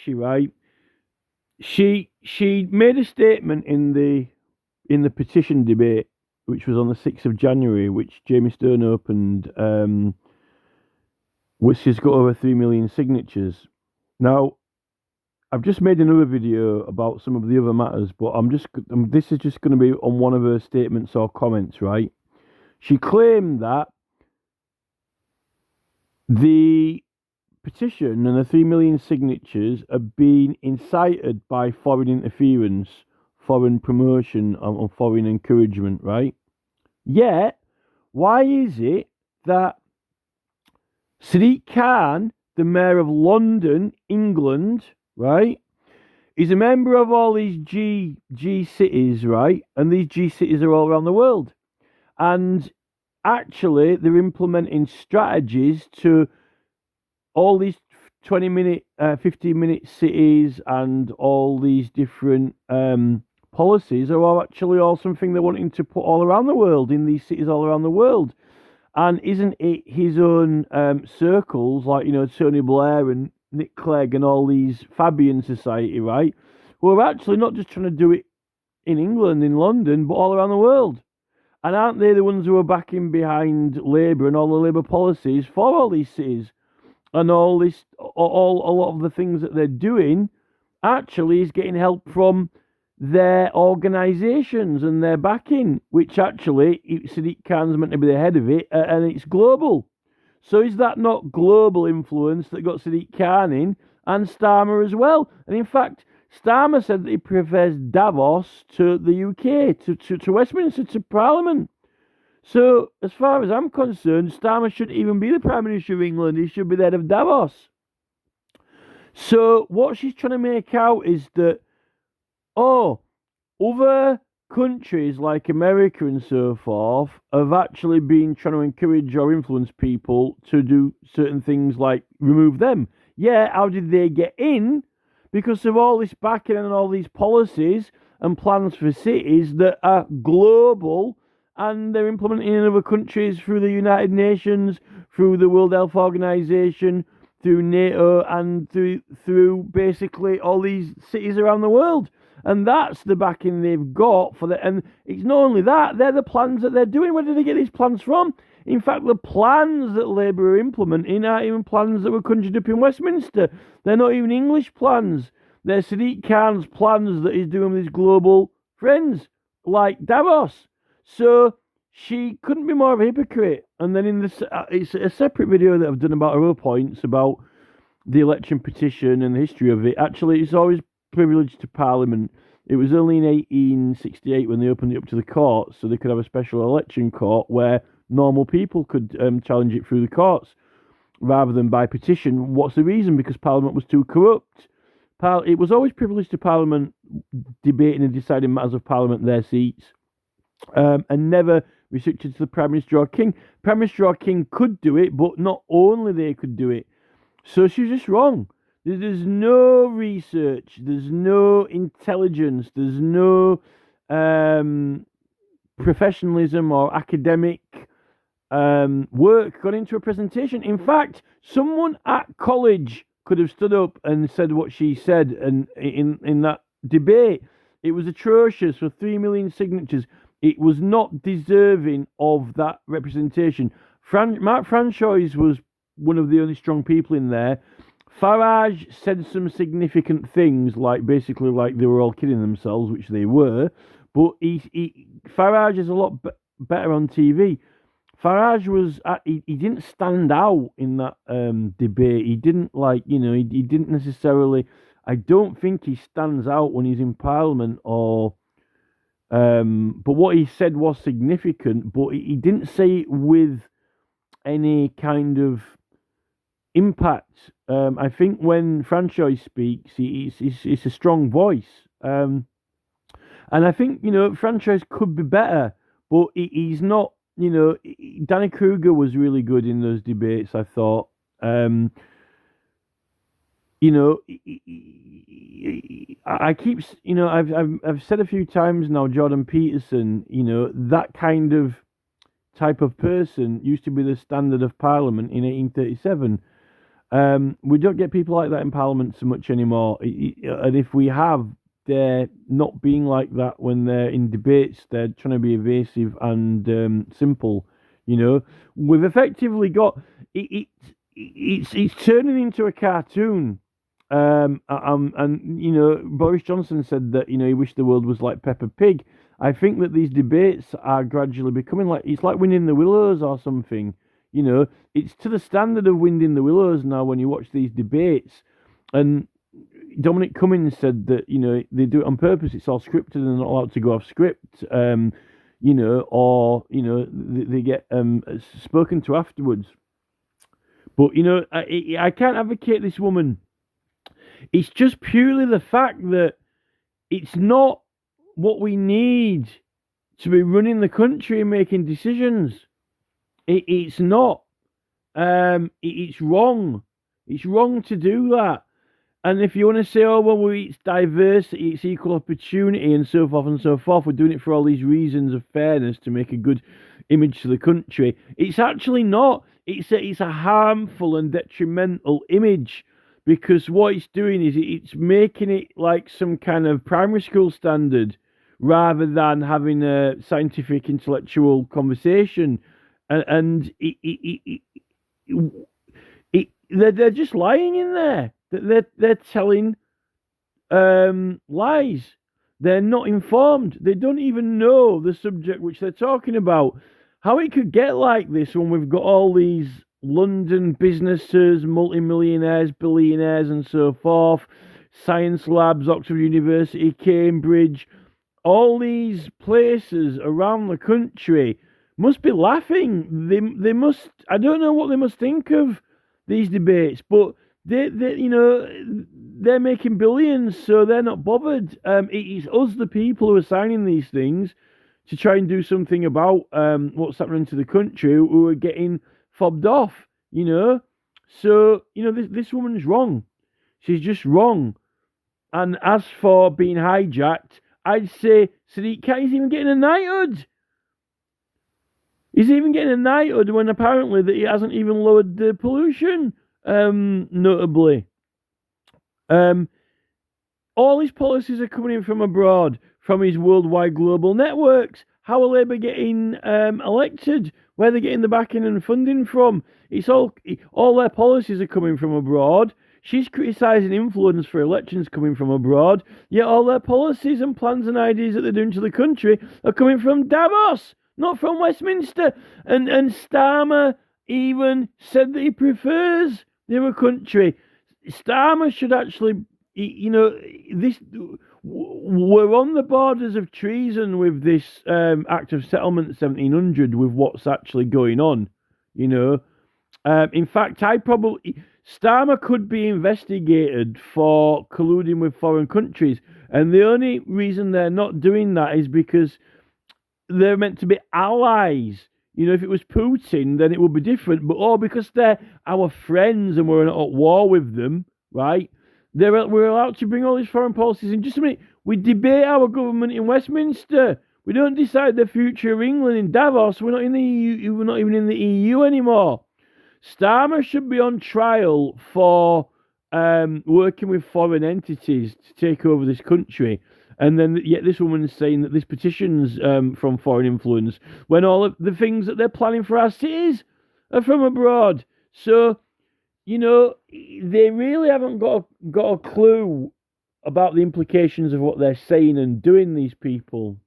right? She made a statement in the petition debate, which was on the 6th of January, which Jamie Stone opened, which has got over 3 million signatures. Now, I've just made another video about some of the other matters, but this is just going to be on one of her statements or comments, right? She claimed that the petition and the 3 million signatures have been incited by foreign interference, foreign promotion, and foreign encouragement, right? Yet, why is it that Sadiq Khan, the mayor of London, England, right, is a member of all these G cities, right? And these G cities are all around the world. And actually, they're implementing strategies to all these 20-minute, 15-minute cities and all these different policies are all actually all something they're wanting to put all around the world, in these cities all around the world. And isn't it his own circles, like, Tony Blair and Nick Clegg and all these Fabian Society, right, who are actually not just trying to do it in England, in London, but all around the world? And aren't they the ones who are backing behind Labour and all the Labour policies for all these cities? And all this, a lot of the things that they're doing actually is getting help from their organisations and their backing, which actually Sadiq Khan's meant to be the head of it, and it's global. So is that not global influence that got Sadiq Khan in, and Starmer as well? And in fact, Starmer said that he prefers Davos to the UK, to Westminster, to Parliament. So, as far as I'm concerned, Starmer shouldn't even be the Prime Minister of England. He should be the head of Davos. So, what she's trying to make out is that, other countries like America and so forth have actually been trying to encourage or influence people to do certain things like remove them. Yeah, how did they get in? Because of all this backing and all these policies and plans for cities that are global, and they're implementing in other countries through the United Nations, through the World Health Organization, through NATO, and through basically all these cities around the world. And that's the backing they've got for and it's not only that, they're the plans that they're doing. Where did they get these plans from? In fact, the plans that Labour are implementing aren't even plans that were conjured up in Westminster. They're not even English plans. They're Sadiq Khan's plans that he's doing with his global friends, like Davos. So she couldn't be more of a hypocrite. And then it's a separate video that I've done about her other points about the election petition and the history of it. Actually, it's always privileged to Parliament. It was only in 1868 when they opened it up to the courts, so they could have a special election court where normal people could challenge it through the courts rather than by petition. What's the reason? Because Parliament was too corrupt. It was always privileged to Parliament debating and deciding matters of Parliament, their seats, and never restricted to the Prime Minister or King. Prime Minister or King could do it, but not only they could do it. So she was just wrong. There's no research, there's no intelligence, there's no professionalism or academic work gone into a presentation. In fact, someone at college could have stood up and said what she said, and in that debate, it was atrocious. For 3 million signatures, it was not deserving of that representation. Mark Franchois was one of the only strong people in there. Farage said some significant things, like basically like they were all kidding themselves, which they were. But Farage is a lot better on TV. Farage was he didn't stand out in that debate. He didn't he didn't necessarily. I don't think he stands out when he's in Parliament or. But what he said was significant, but he didn't say it with any kind of impact. I think when Franchois speaks, it's a strong voice. And I think, Franchois could be better, but he's not, Danny Kruger was really good in those debates, I thought. I keep, I've said a few times now, Jordan Peterson, that kind of type of person used to be the standard of Parliament in 1837. We don't get people like that in Parliament so much anymore. And if we have, they're not being like that when they're in debates. They're trying to be evasive and simple. You know, we've effectively got it's turning into a cartoon. And you know, Boris Johnson said that he wished the world was like Peppa Pig. I think that these debates are gradually becoming like it's like Winning the Willows or something. You know, it's to the standard of Wind in the Willows now when you watch these debates. And Dominic Cummings said that, they do it on purpose. It's all scripted and they're not allowed to go off script, they get spoken to afterwards. But, I can't advocate this woman. It's just purely the fact that it's not what we need to be running the country and making decisions. It's not. It's wrong. It's wrong to do that. And if you want to say, oh, well, it's diversity, it's equal opportunity, and so forth and so forth, we're doing it for all these reasons of fairness to make a good image to the country. It's actually not. It's a harmful and detrimental image, because what it's doing is it's making it like some kind of primary school standard rather than having a scientific intellectual conversation. And they're just lying in there. They're telling lies. They're not informed. They don't even know the subject which they're talking about. How it could get like this when we've got all these London businesses, multimillionaires, billionaires, and so forth, science labs, Oxford University, Cambridge, all these places around the country must be laughing. They must. I don't know what they must think of these debates, but they're making billions, so they're not bothered. It is us, the people, who are signing these things to try and do something about what's happening to the country, who are getting fobbed off. So this woman's wrong. She's just wrong. And as for being hijacked, I'd say Sadiq Khan's even getting a knighthood. He's even getting a knighthood when apparently that he hasn't even lowered the pollution, notably. All his policies are coming in from abroad, from his worldwide global networks. How are Labour getting elected? Where are they getting the backing and funding from? It's all their policies are coming from abroad. She's criticising influence for elections coming from abroad, yet all their policies and plans and ideas that they're doing to the country are coming from Davos, not from Westminster. And Starmer even said that he prefers the other country. Starmer should actually, this. We're on the borders of treason with this Act of Settlement 1700, with what's actually going on. In fact, Starmer could be investigated for colluding with foreign countries, and the only reason they're not doing that is because they're meant to be allies. If it was Putin, then it would be different. But because they're our friends and we're not at war with them, right? We're allowed to bring all these foreign policies in. Just a minute, we debate our government in Westminster. We don't decide the future of England in Davos. We're not in the EU. We're not even in the EU anymore. Starmer should be on trial for working with foreign entities to take over this country. And then yet this woman is saying that this petition's from foreign influence, when all of the things that they're planning for our cities are from abroad. So, they really haven't got a clue about the implications of what they're saying and doing, these people.